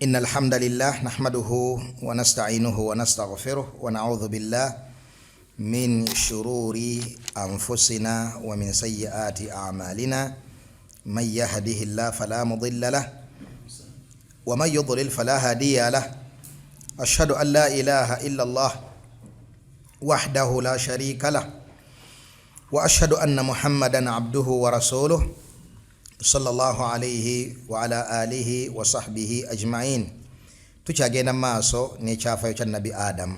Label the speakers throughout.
Speaker 1: إن الحمد لله نحمده ونستعينه ونستغفره ونعوذ بالله من شرور أنفسنا ومن سيئات أعمالنا من يهده الله فلا مضل له ومن يضلل فلا هادي له أشهد أن لا إله إلا الله وحده لا شريك له وأشهد أن محمدا عبده ورسوله صلى الله عليه وعلى آله وصحبه أجمعين. تشاغينا ماسو نيشافا يوچا النبي آدم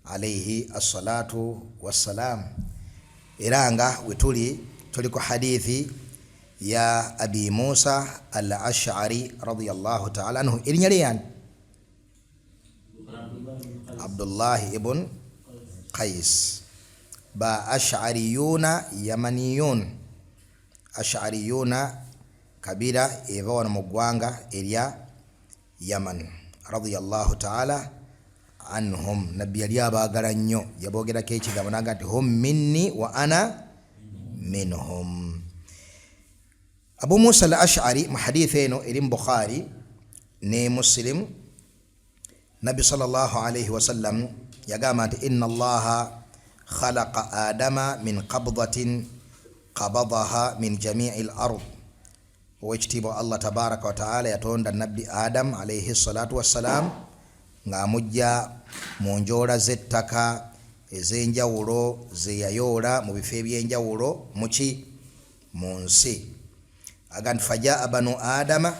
Speaker 1: عليه الصلاة والسلام. إرانغا وتولي توليكو حديثي يا أبي موسى الأشعري رضي الله تعالى عنه. إرنياليان عبد الله ابن قيس. با أشعريون يمنيون. أشعريون كبيرة إيفون مغوانغا إليا يمن رضي الله تعالى عنهم. نبي اليابا غرانيو يبوغيرا كيشي غمناغا هم مني وأنا منهم. أبو موسى الأشعري محديثينو إلين بخاري ني مسلم. نبي صلى الله عليه وسلم يقامت إن الله خلق آدم من قبضة قبضها من جميع الأرض. ويجتب الله تبارك وتعالى يتوند النبي آدم عليه الصلاة والسلام نامجا منجورا زتكا زينجاورو زيايورا مبفيبي ينجاورو مچي منسي. أغان فجاء بنو آدم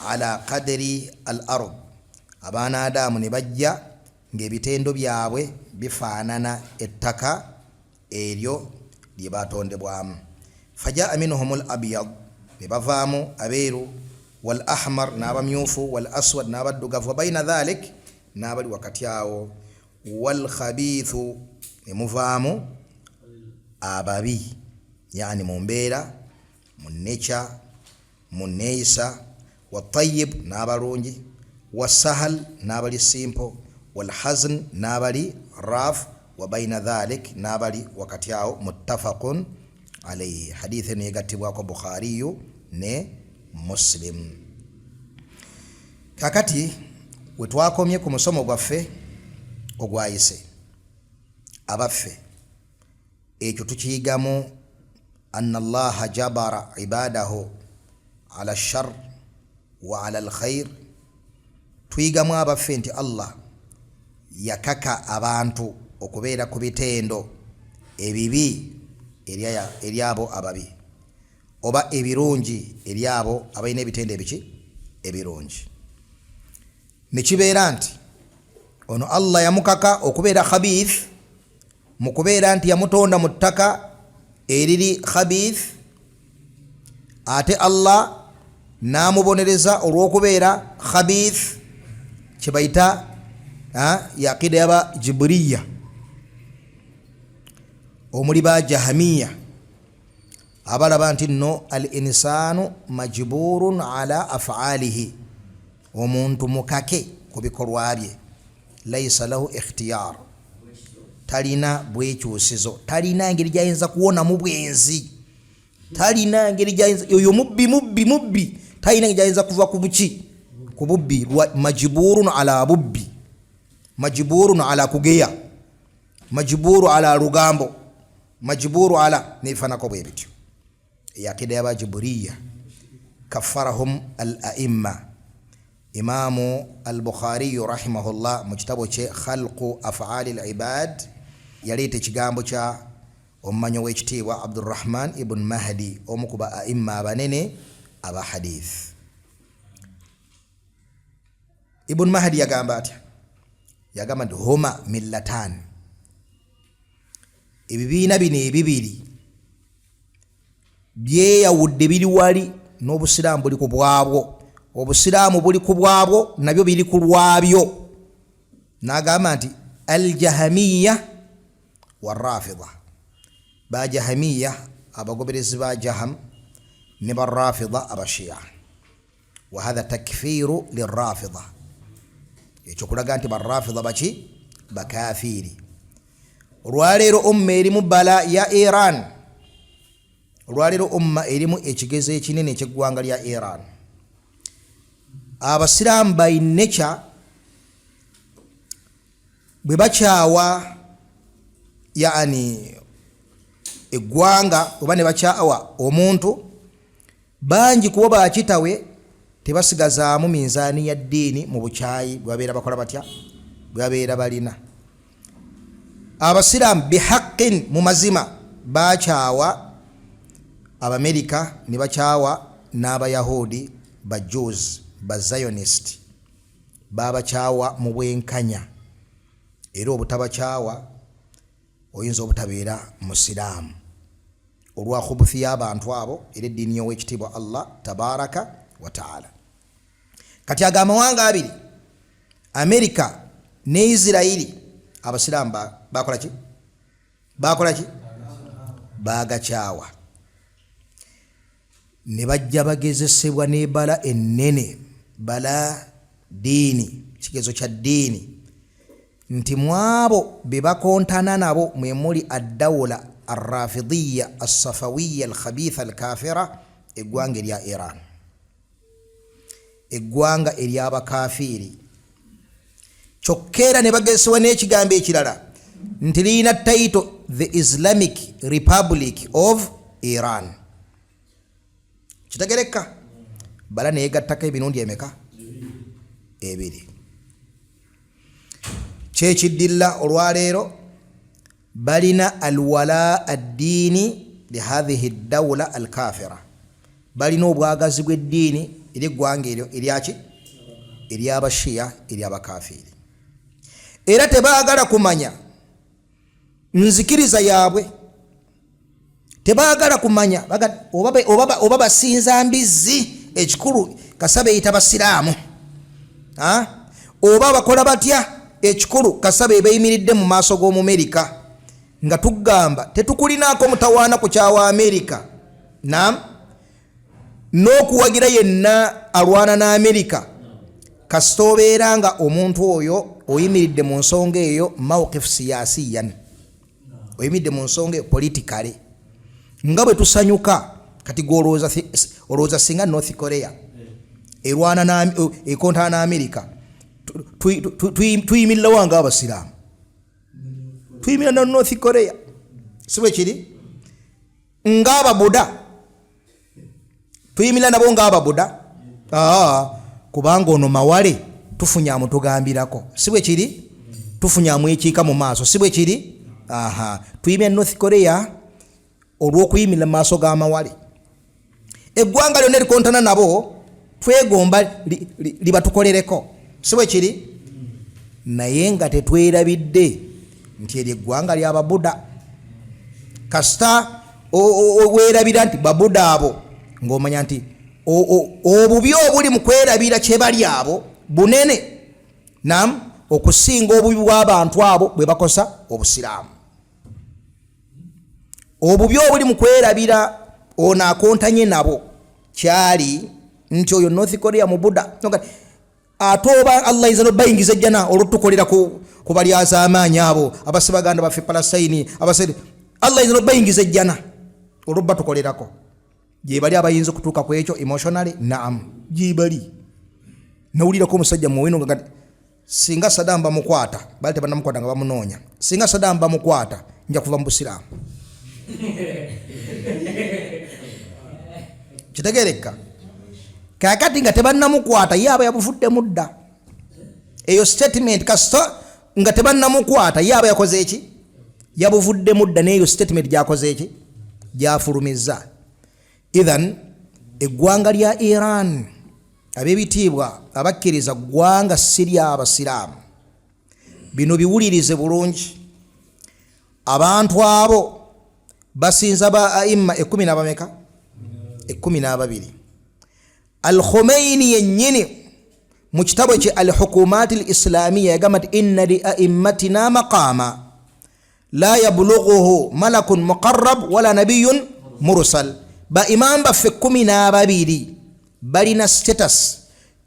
Speaker 1: على قدر الأرض. أبان آدم نبجا ngebitendo byabwe bifaanana ettaka eryo lyebatonde bwamu. Fajaa minhumul abyad, nebavaamu abeeru, wal ahmar n'abamyufu, wal aswad n'abaddugavu, baina dhalik n'abali wakati awo, wal khabithu nemuvaamu ababi, yani mu mbeera, mu nature, mu neeyisa, wat tayyib n'abalungi, wasahal n'abali simple, wal hazn n'abali raf, وبين ذلك نابلي وكتياو متفق عليه. حديث نيغاتبوا بخاري ني مسلم. kakati wetwakomye ku musomo gwaffe ogwayise abaffe ekyo tukiyigamu anna allaha jabara ibadahu ala shar wa ala alkhair. tuyigamu abaffe nti allah yakaka abantu okubeera ku bitendo ebibi eryabo ababi, oba ebirungi eryabo abalina ebitendo ebiki ebirungi. Nekibeera nti ono allah yamukaka okubeera khabith mu kubeera nti yamutonda mu ttaka eriri khabith, ate allah namubonereza olw'okubeera khabith, kyebayita yaqida yaba jibriya omuli ba jahamiya abalaba nti no al insanu majburun ala af'alihi, omuntu mukake ku bikolwa bye, laysa lahu ikhtiyar, talina bwekyusizo, talina ngeri gyayinza kuwona mu bwenzi, talina ngeri gyayinza, oyo mubbi talina ngeri gyayinza kuva ku buki ku bubbi. Majburun ala bubbi, majburun ala kugeya, majburu ala rugambo, majburu ala nifanako bwe bityo. Yakida yaba jibriya kafarahum al-a'imma. Imamu al-Bukhari rahimahullah mu kitabo kye khalqu af'ali al-ibad yaleeta ekigambo kya omumanyi w'ekitiibwa Abdurrahman ibn Mahdi, omu ku ba-a'imma abanene aba hadith. Ibn Mahdi yagamba atya? Yagamba nti huma millatan, ebibiina bino ebibiri byeyawudde biri wali n'obusiraamu buli ku bwabwo, obusiraamu buli ku bwabwo nabyo biri ku lwabyo. N'agamba nti al-jahamiya wa rafida, ba jahamiya abagoberezi ba jaham ne ba rafida abashia. Wa hadha takfiru lirrafida, ekyo kulaga nti ba rafida baki bakafiri. Olwaleero umma erimu bala ya Iran, olwaleero umma erimu ekigezo ekinene eky'eggwanga lya Iran. abasiraamu by nature bwe bakyawa yani eggwanga oba ne bakyawa omuntu bangi kuba bakitawe tebasigazaamu minzaani ya ddiini mu bukyayi bwe babeera bakola batya bwe babeera balina. Abasiraamu bihaqqin mu mazima bakyawa Abamerika ne bakyawa n'Abayahudi ba Jews ba Zionist babakyawa mu bwenkanya era obutabakyawa oyinza obutabeera musiraamu olwa khubuthi y'abantu abo era eddiini y'owekitiibwa Allah tabaraka wa taala. Kati ago amawanga abiri Amerika ne Israeli abasiraamu bakola ki bagakyawa ne bajja bagezesebwa n'ebala ennene bala diini kigezo kya ddiini nti mwabo be bakontana nabo mwe muli addawula arrafidhiya assafawiya alkhabitha alkafira eggwanga erya Iran eggwanga ery'abakafiiri kyokka era ne bagezesebwa n'ekigambo ekirala nti lirina title the Islamic Republic of Iran. Kitegereka bala neyegattako emirundi emeka ebiri. Kyekiddilla olwaleero balina alwala addiini lihadhihi dawla alkafira balina obwagazi bw'eddiini eri eggwanga eryo eryaki ery'abashiya ery'abakafiiri era tebaagala kumanya nzikiriza yaabwe tebaagala kumanya oba basinza mbizzi ekikulu kasaba eyita basiraamu oba bakola batya ekikulu kasaba ebeyimiridde mu maaso g'Omumerika nga tugamba tetukulinaako mutawaana ku kyawa Amerika n'okuwagira yenna alwana n'Amerika kasita obeera nga omuntu oyo oyimiridde mu nsonga eyo mawqif siyasiyan oyimiridde mu nsonga eyo politikale nga bwe tusanyuka kati olowooza singa North Korea erwana ekontana n'Amerika tuyimirira wanga abasiraamu tuyimirira na North Korea si bwe kiri ng'ababuda tuyimirira nabo ng'ababuda kubanga ono mawale tufunyaamu tugambirako si bwe kiri tufunyaamu ekiika mu maaso si bwe kiri tuyimirira North Korea olw'okuyimirira mu maaso g'amawale eggwanga lyonna erikontana nabo twegomba libatukolereko si bwe kiri naye nga tetwerabidde nti eryo eggwanga ly'ababuda kasita weerabira nti babuda abo ng'omanya nti obubi obuli mu kwerabira kye bali abo bunene okusinga obubi bw'abantu abo bwe bakosa obusiraamu obubi obuli mu kwerabira ono akontanye nabo kyali nti oyo North Korea mu Buddha ate oba Allah izano bayingiza jjana olutukolera ku balyaza amaanyi abo abasibaganda baffe Palestine abasere Allah izano bayingiza jjana olubba tukolerako gye bali abayinza okutuuka ku ekyo emotionally gye bali nawulirako omusajja muwino nga singa Saddam bamukwata bali tebannamukwata nga bamunoonya singa Saddam bamukwata nja kuva mu busiraamu kitegereka kakati nga tebannamukwata yaaba yabuvudde mudda eyo statement kasita nga tebannamukwata yaaba yakoze eki yabuvudde mudda n'eyo statement gyakoze eki gyafulumizza. Idhan eggwanga lya Iran ab'ebitiibwa abakkiriza ggwanga si ly'abasiraamu bino biwulirize bulungi abantu abo basinza ba aimma 12 Al-Khomeini yennyini mu kitabo kye Al-Hukumat Al-Islamiyya yagamba nti inna li aimmatina maqama la yablughuhu malakun muqarrab wala nabiyyun mursal ba imam baffe 12 balina status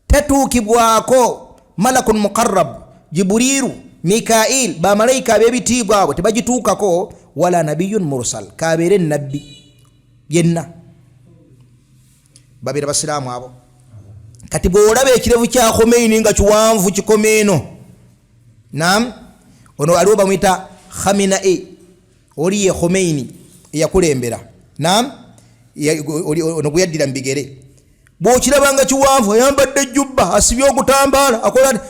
Speaker 1: tetuukibwako malakun muqarrab Jibrilu Mikail ba malaika ab'ebitiibwa abo tebagituukako wala nabiyyun mursal kabeere nabbi yenna babira basiraamu abo kati bw'olaba ekirevu kya Khomeini nga kiwanvu kikomeeno naam ono aliwo bamuyita Khamenei oli ye Khomeini eyakulembera naam ono gwe yaddira mu bigere bw'okiraba nga kiwanvu ayambadde jjubba asibye okutambaala akola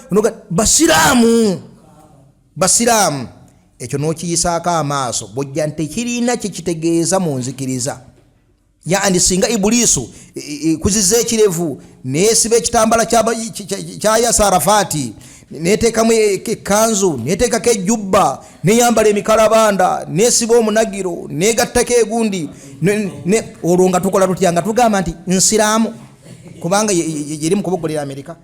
Speaker 1: basiraamu ekyo n'okiyisaako amaaso bw'ojja nti tekirina kyekitegeeza mu nzikiriza yaani singa Ibulisu kuziza ekirevu neesiba ekitambala kya Yasser Arafat neteekamu ekkanzu neteekako ejjubba neyambala emikalabanda neesiba omunagiro negattako egundi olwo nga tukola tutya nga tugamba nti nsiraamu kubanga yeri mu kubogolera Amerika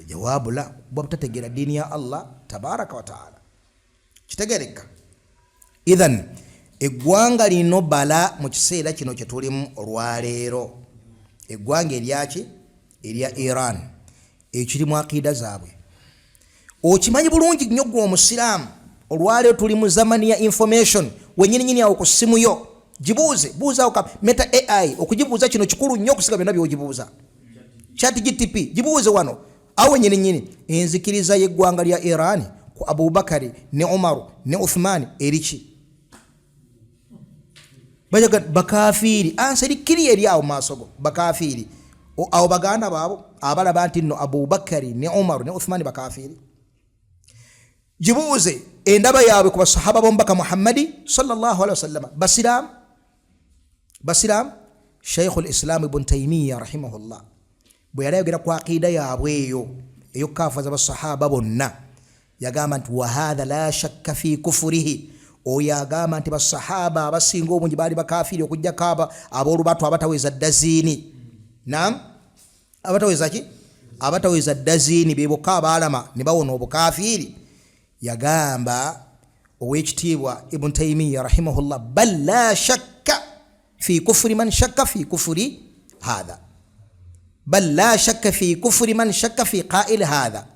Speaker 1: jawaabu la bwa butategeera ddiini ya Allah tabaraka wa taala kitegereka idhan eggwanga lino bala mu kiseera kino kye tulimu olwaleero eggwanga eryaki erya Iran ekirimu akida zaabwe okimanyi bulungi nnyo gwe omusiraamu olwaleero tuli mu zamani ya information wenyininyini awo ku ssimu yo jibuuze buuzaawo ka meta AI okujibuuza kino kikulu nnyo okusiga byonna by'ogibuuza ChatGPT jibuuze wano awo wenyininyini enzikiriza y'eggwanga lya Iran ku Abubakari ne Umaru ne Uthmani eriki bajaga bakafiri anseri kiri eri awo maasogo bakafiri awo baganda baabo abalaba nti nno Abubakari ne Umaru ne Uthmani bakafiri jibuuze endaba yaabwe ku basahaba b'omubaka Muhammadi sallallahu alaihi wasallam basiram Shaykhul Islam Ibn Taymiyyah rahimahullah bwe yali ayogera ku aqida yaabwe eyo kafaza basahaba bonna yagamba nti wa hadha la shakka fi kufurihi oyo agamba nti basahaba abasinga obungi baali bakafiri okujja kaaba aboolubatu abataweza dazini naam abataweza dazini beboka abaalama ne bawona obukafiri yagamba owekitiibwa Ibn Taymiyyah rahimahullah bal la shakka fi kufri man shakka fi kufri hadha bal la shakka fi kufri man shakka fi qa'il hadha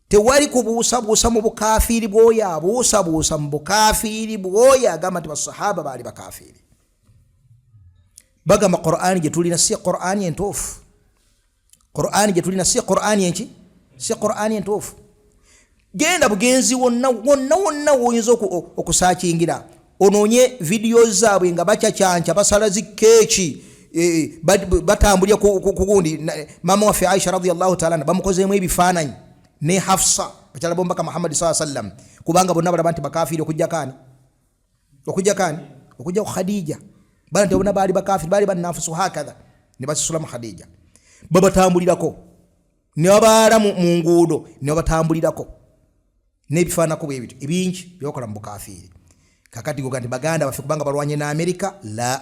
Speaker 1: tewali kubuusabuusa mu bukafiri bw'oyo abuusabuusa mu bukafiri bw'oyo agamba nti basahaba baali bakafiri bagamba Qur'ani gye tulina si Qur'ani entuufu Qur'ani gye tulina si Qur'ani enki si Qur'ani entuufu genda bugenzi wonna woyinza okusaakingira onoonye vidiyo zaabwe nga bakyakyanca basala zikeeki batambulya kugundi mama waffe Aisha radiyallahu ta'ala bamukozeemu ebifaananyi ne Hafsa bakyala bombaka Muhammad sallallahu alaihi wasallam kubanga bonna balaba nti bakafiri okujja ku Khadija bana nti bonna baali bakafiri baali banafusu hakadha ne basula mu Khadija babatambulirako ne babaala mu nguudo ne babatambulirako n'ebifaanako bwe bityo ebingi byokola mu bukafiri kakati goga nti baganda baffe kubanga balwanye na Amerika la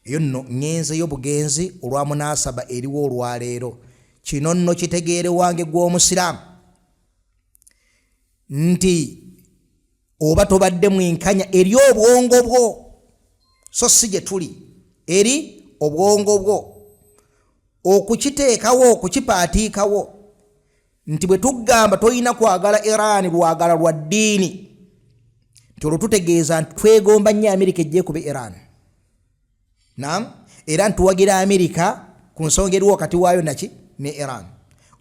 Speaker 1: eyo nno ngenze y'obugenzi olwa munasaba eriwo olwaleero kino nno kitegeere wange gw'omusiraamu nti oba tobadde mwenkanya eri obwongo bwo so si gye tuli eri obwongo bwo okukiteekawo okukipaatiikawo nti bwe tugamba toyina kwagala Iran lwagala lwa ddiini nti olwo tutegeeza nti twegomba nnyo Amerika ejje kube Iran naam era ntuwagira Amerika ku nsonga eriwo wakati waayo naki ne Iran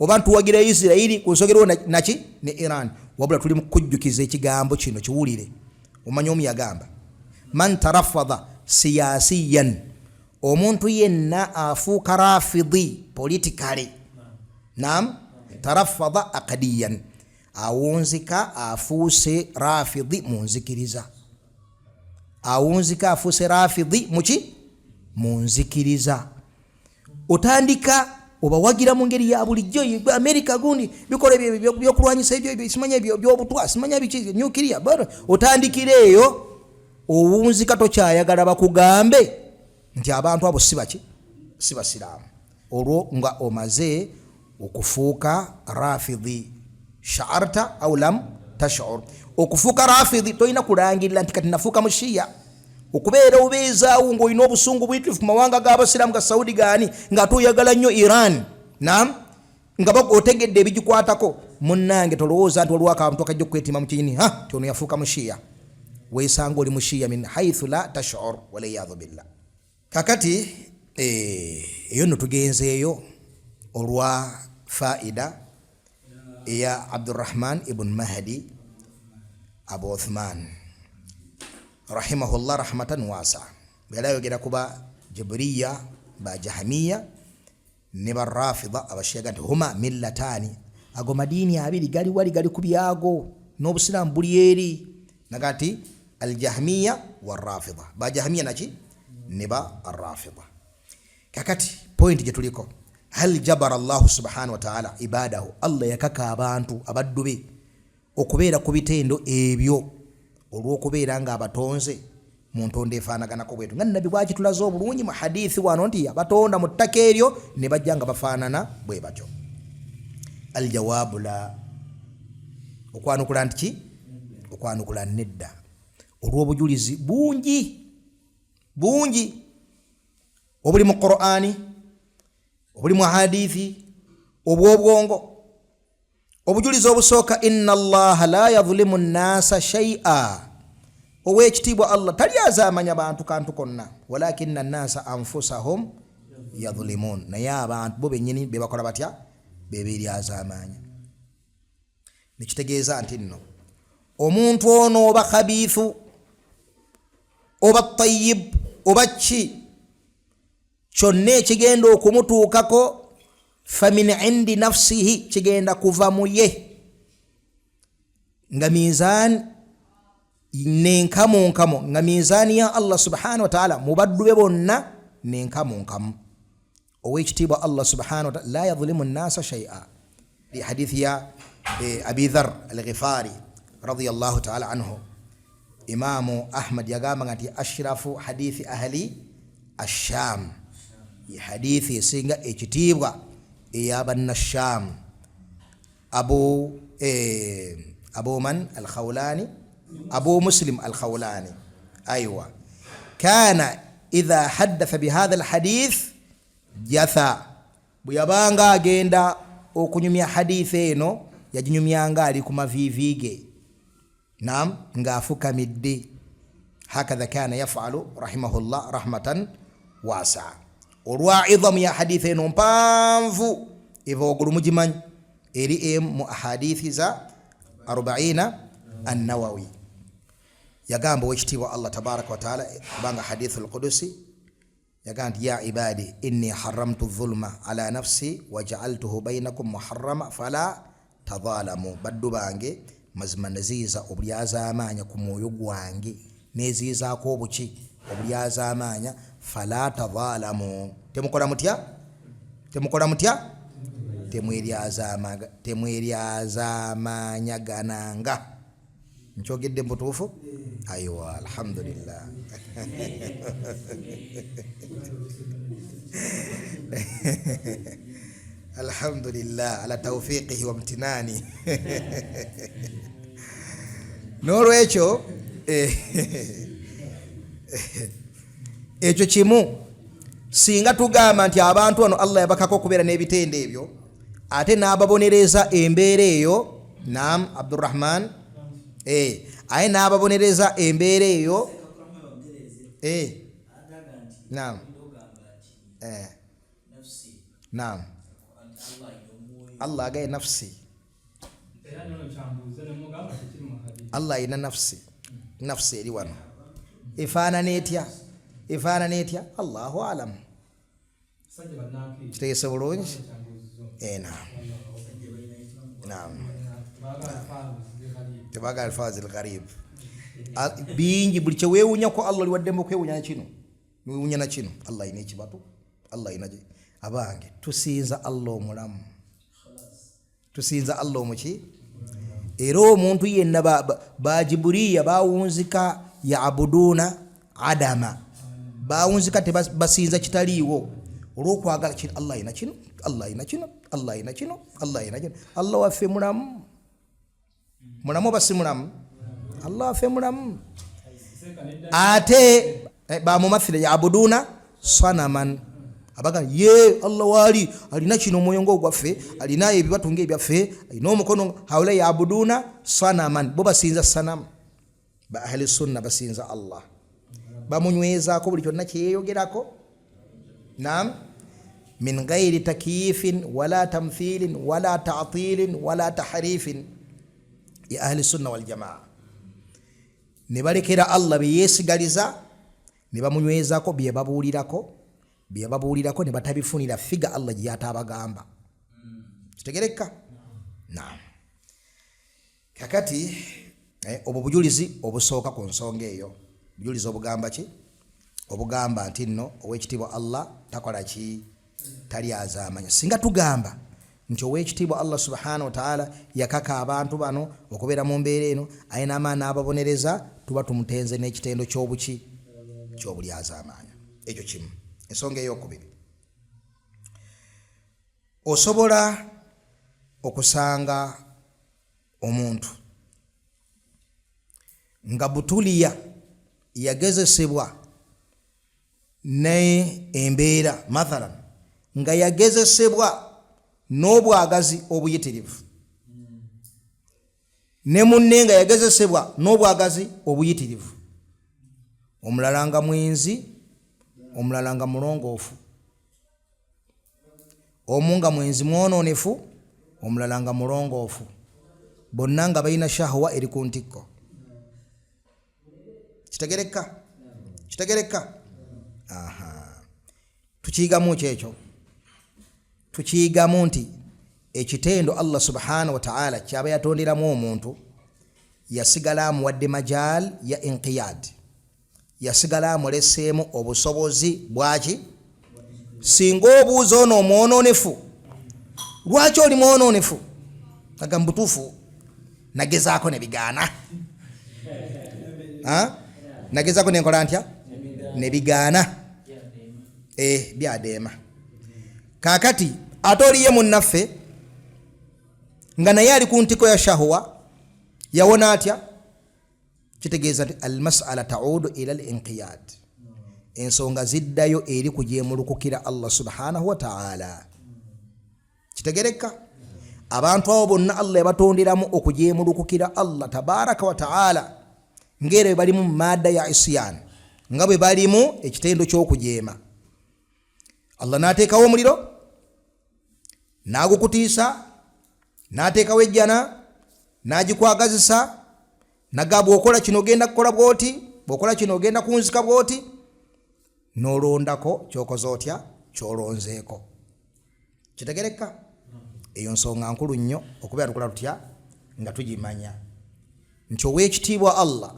Speaker 1: oba ntuwagira Israeli ku nsonga eriwo naki ne Iran wabula tuli mu kujjukiza ekigambo kino kiwulire omanyi omu yagamba man tarafadha siyasiyan omuntu yenna afuuka rafidi politically naam tarafadha aqdiyan awunzika afuuse rafidi munzikiriza awunzika afuuse rafidi muki munzikiriza otandika obawagira mu ngeri ya bulijjo Amerika gundi bikola byokulwanyisa ebyo simanya ebyo byobutwa simanya biki nuclear bado otandikira eyo owunzika tokyayagala bakugambe nti abantu abo si basiraamu olwo nga omaze okufuuka rafidi sha'arta au lam tash'ur okufuuka rafidi toyina kulangirira nti kati nafuuka mushiya okubeera obeezaawo ng'olina obusungu bwituufu ku mawanga g'abasiraamu ga Saudi gaani nga toyagala nnyo Iran naam nga otegedde ebigikwatako munnange tolowooza nti waliwo akantu akajja okwetima mu kinyini ti ono yafuuka mushiya weesanga oli mushiya min haithu la tash'ur waliyadhu billah kakati eyo no tugenzeeyo olwa faida eya Abdurrahman ibn Mahdi Abu Uthman rahimahullah rahmatan wasa. Bela yogera kuba Jibriya ba Jahmiya ne ba Rafida abashiga nti huma millatani, ago madini abiri gali kubyago n'Obusiramu buli eri nagati al-Jahmiya wa Rafida. Ba Jahmiya naki ne ba Rafida. Kakati point je tuliko, hal jabara Allah subhanahu wa ta'ala ibadahu, Allah yakaka abantu abaddube okubeera ku bitendo ebyo olw'okubeera nga abatonze mu ntonde efaanaganako bwetu. Nga Nabbi bwaki tulaze obulungi mu hadithi wano nti abatonda mu ttaka eryo ne bajja nga bafaanana bwe batyo. Aljawabu la, okwanukula nti ki? Okwanukula nedda, olw'obujulizi bungi obuli mu Qur'ani, obuli mu hadithi, obwobwongo. Obujulizi obusooka, inna Allaha la yadhlimu an-nasa shay'a, owekitiibwa Allah tali azaamanya bantu kantu konna, walakinna an-nasa anfusahum yadhlimun, naye abantu bo bennyini be bakola batya? Bebeeri azaamanya. Nikitegeeza nti nno omuntu ono oba khabiithu oba tayyib oba ki, kyonna ekigenda okumutuukako famin indi nafsihi, kigenda kuva mu ye, nga miizaan nenkamunkamu, nga miizaani ya Allah subhanahu wa ta'ala mubaddu be bonna nenkamunkamu. Owekitiibwa Allah subhanahu wa ta'ala la yadhlimu an-nasa shay'a. Li hadithi ya Abi Dharr al-Ghifari radiyallahu ta'ala anhu, Imamu Ahmad yagamba nti ashrafu hadithi ahli ash-Sham, hadithi esinga ekitiibwa eyabanna Sham. Abu man al-Khawlani, Abu Muslim al-Khawlani, aywa, kana idha haddatha bihadha al-hadith jatha, buyabanga agenda okunyumya hadithi eno yajinyumyanga ali ku mavivige, naam, ng'afukamidde. Hakadha kana yaf'alu rahimahullah rahmatan wasa. Olwa idhamu ya hadithi eno mpanvu eva ogulu mugimanyi eri mu ahadithi za 40 an-Nawawi. Yagamba wekitiibwa Allah tabaraka wa taala kubanga hadithul qudusi yagamba ya ibadi inni haramtu dhulma ala nafsi wa ja'altuhu bainakum muharrama fala tadhalamu, baddu bange mazima naziiza obulyazaamanya ku mwoyo gwange, neziizaako obuki? Obulyazaamanya. Fala tadhalamu, temukola mutya? Temweryazamanyagananga. Nkyogedde mu butuufu? Aywa, alhamdulillah. Alhamdulillah ala tawfiqihi wa imtinani. N'olwekyo ekyo kimu, singa tugamba nti abantu wano Allah yabakako okubeera n'ebitende ebyo, ate n'ababonereza embeera eyo, naam Abdurrahman, aye n'ababonereza embeera eyo, naam, naam, Allah agaye nafsi, Allah ayina nafsi eri wano efaanana etya? Allahu alam. Kitegeese bulungi? Naam. Tebaga alfazil gharib bingi, buli kyeweewuunya ko Allah liwaddemu okwewuunya na kino, niwewuunya na kino. Allah ayina ekibatu, Allah ayina abange. Tusinza Allah omulamu, tusinza Allah omuki? Era omuntu yenna ba Jibriya bawunzika ya'buduna adama, bawunzika tebasinza kitaliiwo olw'okwagala kino. Allah ayina kino, Allah ayina kino, Allah ayina kino, Allah ayina kino. Allah waffe mulamu, mulamu basi mulamu, Allah waffe mulamu. Ate bamumathile ya'buduna sanaman, abaga ye Allah wali alina kino omwoyo gwaffe, alina ebibatunga ebyaffe, alina omukono, haula ya'buduna sanaman, bo basinza sanamu. Ba ahli sunna basinza Allah, bamunywezaako buli kyonna kyeyogerako, naam, min ghairi takyifin wala tamthilin wala ta'tilin wala tahrifin ya ahli sunna wal jamaa. Nebalekera Allah beyesigaliza nebamunywezako byebabuulirako ne batabifunira figa Allah gye yatabagamba. Kitegereka? Naam. Kakati obwo bujulizi obusooka ku nsonga eyo. Bujulizi obugamba ki? Obugamba nti nno ow'ekitiibwa Allah takola ki? Tali azaamanya. Singa tugamba nti ow'ekitiibwa Allah subhanahu wa ta'ala yakaka abantu bano okubeera mu mbeera eno ayina amaani ababonereza, tuba tumutenze n'ekitendo ky'obuki? Ky'obuli azaamanya. Ekyo kimu. Ensonga ey'okubiri, osobola okusanga omuntu nga butuliya yagezesebwa ne embeera, mathalan nga yagezesebwa n'obwagazi obuyitirivu, ne munne nga yagezesebwa n'obwagazi obuyitirivu, omulala nga mwenzi, omulala nga mulongoofu, omu nga mwenzi mwononefu, omulala nga mulongoofu, bonna nga balina shahwa eri ku ntikko. Kitegereka? Kitegereka? Aha. Tukiyigamu kyekyo. Tukiyigamu nti ekitendo Allah subhanahu wa ta'ala kyaba yatonderamu omuntu yasigala amuwadde majal ya inqiyad, yasigala amuleseemu obusobozi bwaki? Singa obuuza ono omwononefu, lwaki oli mwononefu? Aga mbutuufu nagezaako ne bigaana. Nagezaako ne nkola ntya? Ne bigaana. Byadeema. Kaakati ate oliye munnaffe nga naye ali ku ntiko ya shahwa, yawona atya? Kitegeeza nti almas'ala ta'udu ila al-inqiyad. Ensonga ziddayo eri kujeemulukukira Allah subhanahu wa ta'ala. Kitegereka? Abantu abo bonna Allah yabatonderamu okujeemulukukira Allah tabaraka wa ta'ala, ngere balimu maada ya isyan, nga bwe balimu ekitendo ky'okujeema. Allah n'ateekawo omuliro, n'agukutiisa, n'ateekawo ejjana, n'agikwagazisa, naga bw'okola kino ogenda kukola bw'oti, bw'okola kino ogenda kunzika bw'oti, n'olondako ky'okoze otya? Ky'olonzeeko. Kitegereka? Eyo nsonga nkulu nnyo okubeera tukola tutya? Nga tugimanya nti ow'ekitiibwa Allah,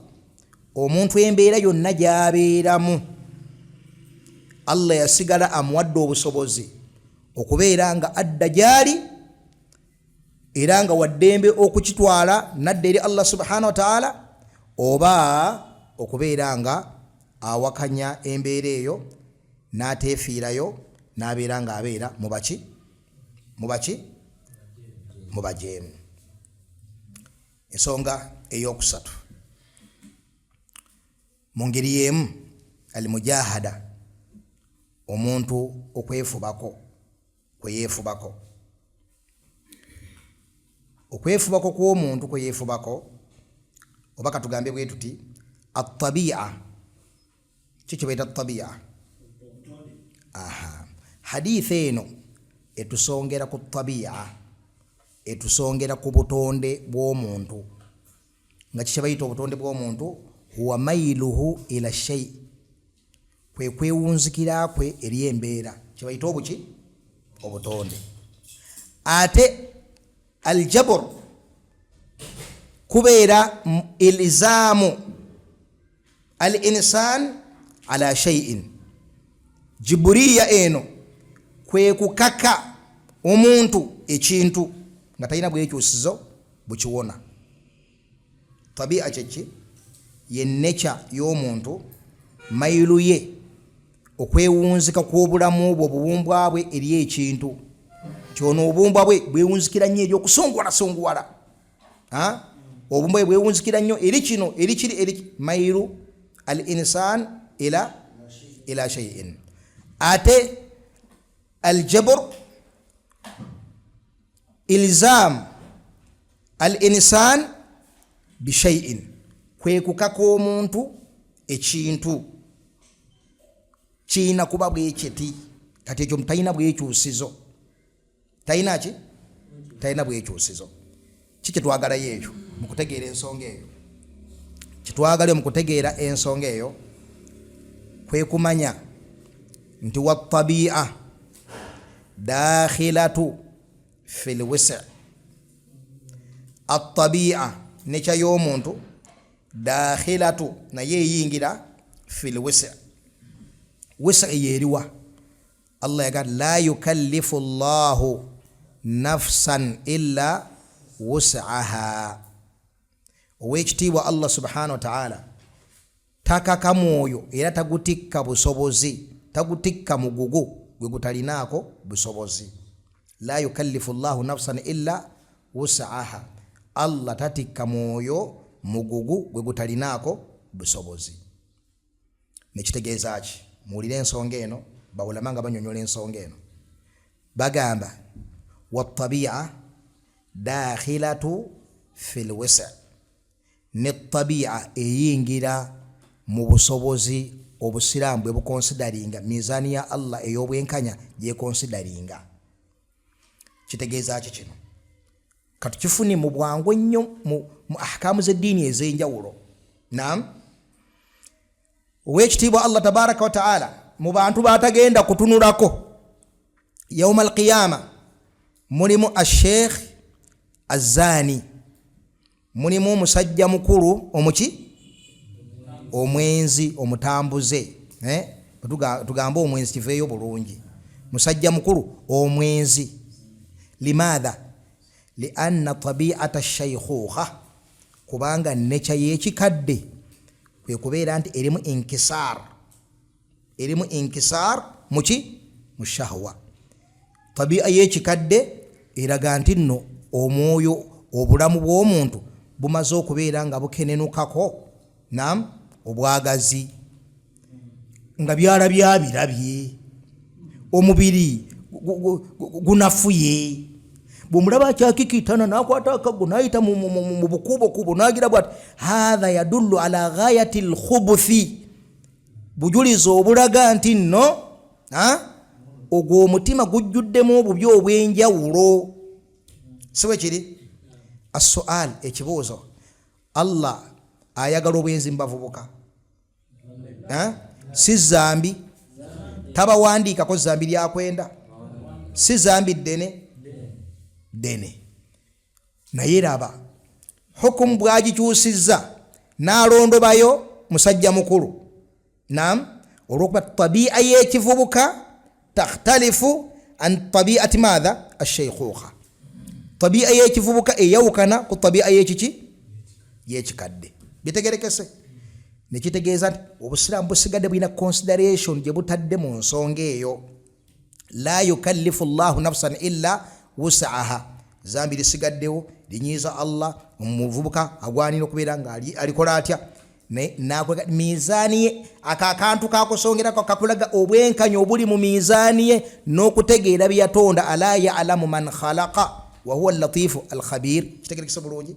Speaker 1: omuntu embeera yonna gy'abeeramu, Allah yasigala amuwadde obusobozi okubeera nga adda gy'ali, era nga waddembe okukitwala nadda eri Allah subhanahu wa ta'ala, oba okubeera nga awakanya embeera eyo n'ateefiirayo n'abeera nga abeera mu bajeemu. Ensonga ey'okusatu, mu ngeri y'emu, al-mujahada, omuntu okwefubako, kweyeefubako. Okwefubako kw'omuntu kweyeefubako, oba katugambe bwe tuti at-tabi'a. Kiki bayita at-tabi'a? Hadith eno etusongera ku tabi'a, etusongera ku butonde bw'omuntu. Nga kiki bayita obutonde bw'omuntu? Huwa mailuhu ila shay, kwe kwewunzikira kwe eri embeera, kibayita obuki? Obutonde. Ate aljabr kubeera ilzaamu al-insan ala shay'in. Jiburiya eno kwe kukaka omuntu ekintu nga talina bwekyusizo bukiwona. Tabi'a kyeki? Ye nature y'omuntu, mailu ye, okwewunzika kw'obulamu bwe, obuwumbwa bwe eri ekintu. Kyono obuwumbwa bwe bwewunzikira nnyo eri okusongowalasongoala. Obuwumbwa bwe bwewunzikira nnyo eri kino, eri kiri, eri mailu al-insan ila shay'in. Ate al-jabr ilzam al-insan bi shay'in, kwe kukaka omuntu ekintu kina kuba bwe kiti kati ekyo mutayina bwekyusizo tayina ki tayina bwekyusizo kikitwagalayo ekyo mukutegeera ensonga eyo kitwagalayo mukutegeera ensonga eyo kwe kumanya nti wattabi'a dakhilatu fil wisa' attabi'a necha y'omuntu dakhilatu naye eyingira fil wisa' wisa' yeriwa Allah yagat la yukallifu Allahu nafsan illa wus'aha owekitiibwa Allah subhanahu wa ta'ala takaka mwoyo era tagutikka busobozi tagutikka mugugu gwe gutalinaako busobozi la yukallifu Allahu nafsan illa wus'aha Allah tatikka mwoyo mugugu gwe gutalinaako busobozi nekitegeeza ki muwulire ensonga eno bawulama nga banyonyola ensonga eno bagamba wattabi'a dakhilatu fil wisa' ne tabi'a eyingira mu busobozi obusiraamu bwe bukonsidaringa mizaani ya Allah ey'obwenkanya gyekonsidaringa kitegeeza ki kino katukifune mu bwangu ennyo mu ahkaamu z'eddiini ez'enjawulo naam owekitiibwa Allah tabaraka wa ta'ala mu bantu batagenda kutunulako yawma alqiyama mulimu asheikh azani mulimu omusajja mukulu omuki omwenzi omutambuze tugamba omwenzi kiveeyo bulungi musajja mukulu omwenzi limadha lianna tabi'ata ash-shaykhuha kubanga necha y'ekikadde kwe kubeera nti erimu inkisar muki mushahwa tabi'a y'ekikadde eraga nti nno omwoyo obulamu bw'omuntu bumaze okubeera nga bukenenukako nam obwagazi nga byala byabirabye omubiri gunafuye bumulaba akyakikitana nakwata akago nayita mu bukubo nagira bwati hadha yadullu ala ghayati alkhubuthi bujulizo obulaga nti nno ogwo omutima gujjuddemu obubi obwenjawulo siwe kiri as-su'al ekibuuzo Allah ayagala obwenzi mbavubuka si zambi tabawandiikako zambi lyakwenda si zambi dene naye raba hukumu bwagikyusizza n'alondobayo musajja mukulu nam olwokuba tabi'a y'ekivubuka takhtalifu an tabi'ati madha ash-shaykhuha tabi'a y'ekivubuka eyawukana ku tabi'a y'ekiki y'ekikadde bitegerekese nekitegeeza nti obusiraamu busigadde bulina consideration gye butadde mu nsonga eyo la yukallifu Allahu nafsan illa wus'aha zambi lisigaddewo linyiiza Allah omuvubuka agwanira okubeera nga alikola atya nakwega mizaani ye akakantu kakusongerako kakulaga obwenkanya obuli mu mizaani ye n'okutegeera bye yatonda ala ya'lamu man khalaqa wa huwa al-latifu al-khabir kitegerekese bulungi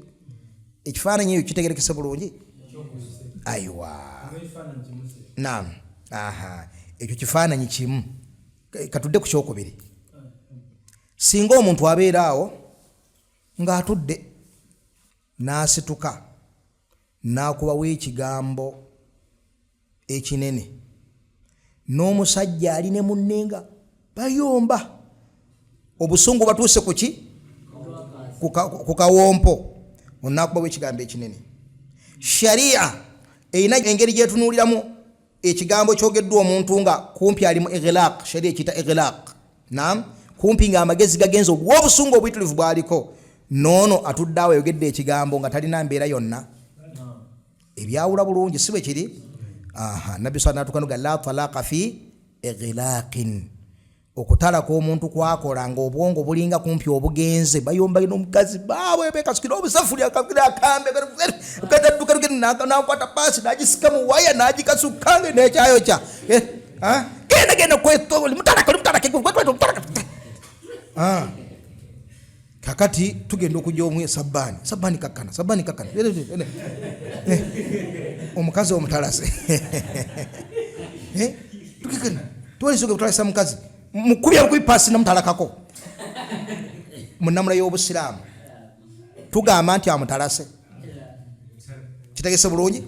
Speaker 1: ekifaananyi ekyo kitegerekese bulungi aywa naam ekyo kifaananyi kimu katudde ku kyokubiri singa omuntu abeera awo ng'atudde n'asituka n'akubawo ekigambo ekinene n'omusajja ali ne munnenga bayomba obusungu batuuse kuki ku kawompo onnakubawo ekigambo ekinene sharia erina engeri gyetunuuliramu ekigambo kyogeddwa omuntu nga kumpi ali mu ighlaq sharia ekiyita ighlaq naam kumpi nga amagezi gagenza olw'obusungu obuyitirivu bwaliko noono atudde awo ayogedde ekigambo nga talina mbeera yonna ebyawula bulungi si bwe kiri nabbi sa natukanuga la talaqa fi ighlaqin okutalako omuntu kwakola nga obwongo bulinga kumpi obugenze bayomba n'omukazi baabwe bekasukira obusafuli akambe nakwata pasi nagisika mu waya nagikasukange nekyayokya genda kwetoli mutalake kakati tugenda okujja omwe sabani kakana omukazi omutalase tulisoge butalasa mukazi mukubya pasi namutalakako munamula y'obusiraamu tugamba nti amutalase kitegese bulungi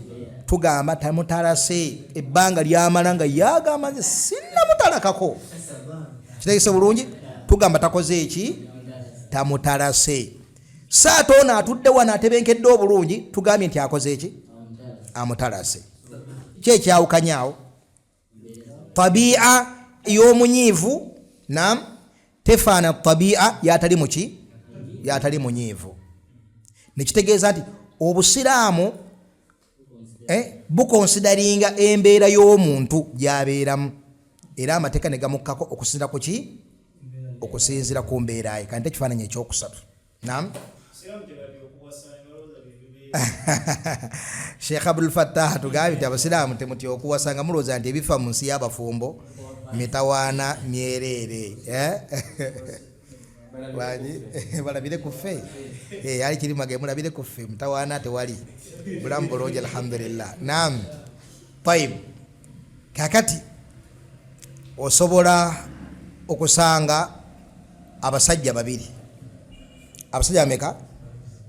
Speaker 1: tugamba tamutalase ebbanga lyamala nga yagamba nti sinnamutalakako kitegese bulungi tugamba takoze eki tamutalase saata ono atudde wano atebenkedde obulungi tugambye nti akoze eki amutalase kyekyawukanyawo tabi'a y'omunyiivu nam tefaana tabi'a yatali muki yatali munyiivu nekitegeeza nti obusiraamu bukonsidaringa embeera y'omuntu gyabeeramu era amateeka ne gamukkako okusinzira ku ki okusinzira ku mbeera ye kandi ekifaananyi ekyokusatu nam Sheikh Abdul Fattah tugambye nti abasiraamu temutya okuwasanga mulowooza nti ebifa mu nsi y'abafumbo mitawaana myereere balabire kuffe ali kirimage mulabire kuffe mutawaana tewali bulamu bulungi alhamdulillah naam tayib kakati osobola okusanga abasajja babiri abasajja ameka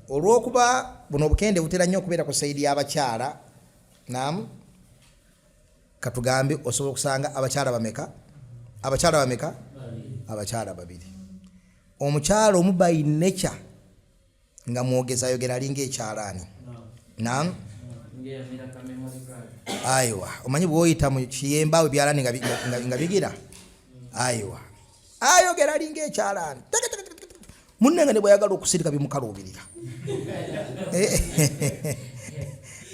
Speaker 1: olwokuba buno obukende butera nnyo okubeera ku saidi y'abakyala naam katugambe osobola okusanga abakyala bameka abakyala babiri omukyala omu by nature nga mwogeza ayogera alinga ekyalaani naam aywa omanyi bwoyita mu kiyembaawe byalaani nga bigira aywa ayogera alinga ekyalaani munne nga ne bwayagala okusirika bimukaluubirira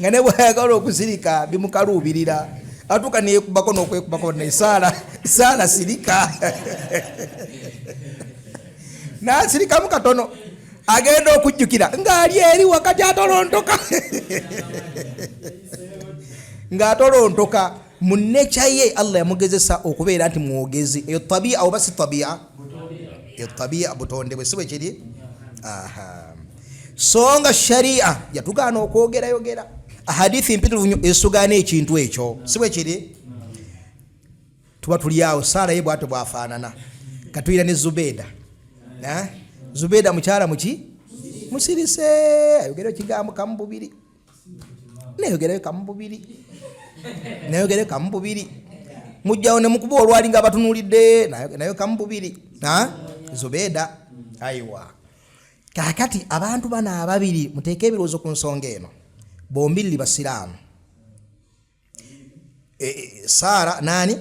Speaker 1: nga ne bwayagala okusirika bimukaluubirira atuuka neyekubako n'okwekubako nesaala sirika nasirikamu katono agenda okujjukira ng'ali eri wakati atolontoka ng'atolontoka mu necha ye Allah yamugezesa okubeera nti mwogezi eyo tabia oba si tabia eyo tabia butondebwe si bwe kiri so nga sharia yatugaana okwogerayogera hadithi mpitirivu nnyo esugaana ekintu ekyo si bwe kiri tuba tuli awo Saara ye bw'atyo bwafaanana katuyira ne Zubeeda mukyala muki musirise ayogera ekigambo kamu bubiri nayogerayo kamu bubiri mujjawo ne mukuba olwali nga abatunulidde nayo kamu bubiri Zubeeda ayiwa kakati abantu bana ababiri muteeke ebirowoozo ku nsonga eno bombi li basiraamu Saara nani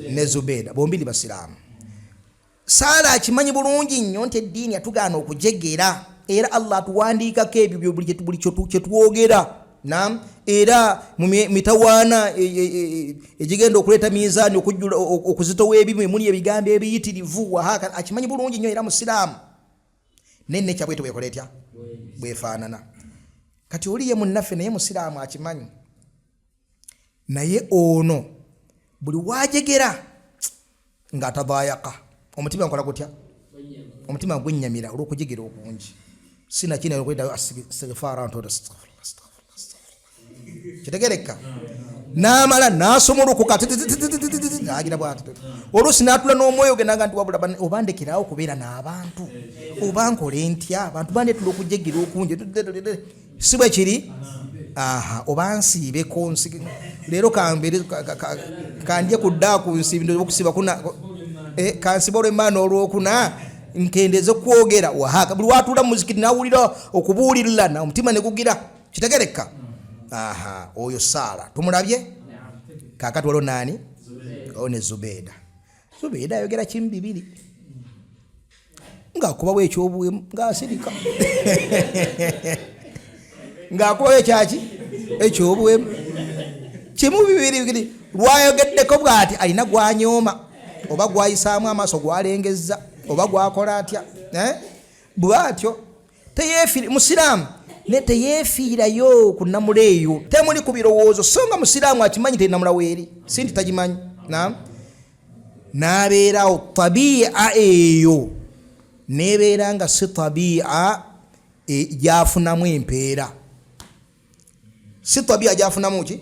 Speaker 1: ne Zubeeda bombi li basiraamu Saara akimanyi bulungi nnyo nti eddiini yatugaana okujegera era Allah atuwandiikako ebyo buli kyetwogera nam era mu mitawaana egigenda okuleeta miizaani okuzitowa ebimu muli ebigambo ebiyitirivu wahaka akimanyi bulungi nnyo era musiraamu nenne kyabwete bwekola etya bwefaanana kati oli ye munnaffe naye musiraamu akimanyi naye ono buli wajegera ng'atadaayaka omutima nkola gutya omutima gwennyamira olw'okujegera okungi sinakina okweddayo astighfara ntoda kitegereka n'amala n'asomolokoka agira bwati oluusi n'atula n'omwoyo gendaga nti wabula obandekerawo okubeera n'abantu oba nkole ntya abantu bandetula okujegera okungi si bwe kiri oba nsiibeko leero kandye ku ddaaku nsiibi okusiba kansiba olw'emmaana olwokuna nkendeze kwogera wahaka buli watuula mu muzikiti nawulira okubuulirira na omutima ne gugira kitegereka oyo Saara tumulabye kakati waliwo nani ne Zubeeda ayogera kimu bibiri ng'akubawo ekyobuwemu ng'asirika ng'akubawo ekyaki ekyobuwemu kimu bibiri lwayogeddeko bw'ati alina gwanyooma oba gwayisaamu amaaso gwalengezza oba gwakola atya bw'atyo musiraamu ne teyeefiirayo ku nnamula eyo temuli ku birowoozo so nga musiraamu akimanyi tennamula weeri si nti tagimanyi n'abeerawo tabi'a eyo n'ebeera nga si tabi'a gyafunamu empeera si tabi'a gyafunamu ki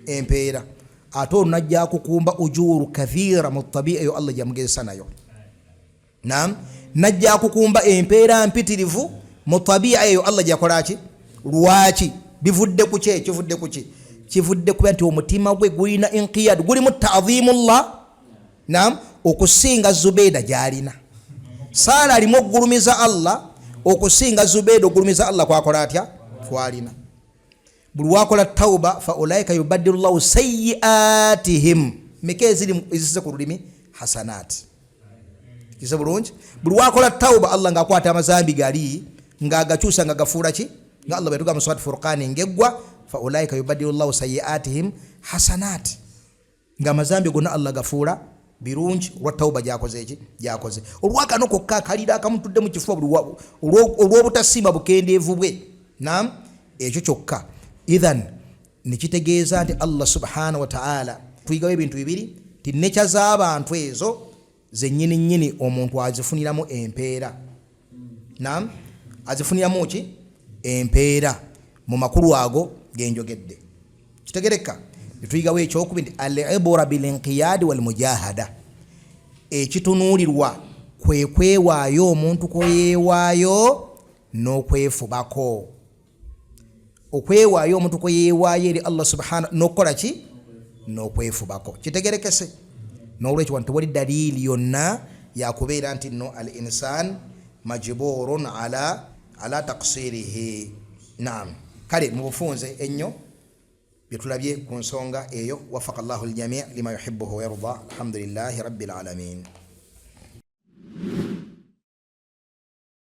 Speaker 1: empeera ato najja kukumba ujuru kathira mu tabia yo Allah jamugeza nayo. Naam, najja kukumba empeera mpitirivu mu tabia yo Allah jakolaki lwaki bivudde ku kye kivudde ku kye kivudde kuba nti omutima gwe gulina inqiyad guli mu ta'zimullah. Naam, okusinga Zubayda jalina Sala alimu okugulumiza Allah okusinga Zubayda okugulumiza Allah kwakola atya kwalina. Buli wakola tauba fa ulaika yubaddilu Allahu sayyi'atihim mikezi izise ku lulimi hasanat. Kisa bulungi buli wakola tauba Allah ngakwata amazambi gali ngagakyusa ngagafuula ki nga Allah betuga mu surat Furqan ngegwa fa ulaika yubaddilu Allahu sayyi'atihim hasanat nga amazambi gonna Allah gafuula birungi wa tauba jakoze eki jakoze olwaka noko kakalira akamutudde mu kifua olwobutasima bukendeevu bwe. Naam, ekyo kyokka. Idhan nikitegeeza nti Allah subhanahu wa ta'ala tuyigawo ebintu bibiri ti necha z'abantu ezo zennyini nnyini omuntu azifuniramu empeera. Naam, azifuniramu ki empeera mu makulu ago genjogedde. Kitegereka tuyigawo ekyokubiri nti al-ibra bil inqiyad wal mujahada. Ekitunuulirwa kwe kwewaayo omuntu kweyeewaayo n'okwefubako. Okwewaayo omuntu kweyeewaayo eri Allah subhanahu n'okukola ki n'okwefubako. Kitegerekese n'olwekyo wantu wali dalili yonna yakubeera nti no al insan majburun ala taqsirihi. Naam, kale mu bufunze ennyo byetulabye ku nsonga eyo. Wafaqa Allahu al-jami' lima yuhibbuhu wa yarda. Alhamdulillahi rabbil alamin.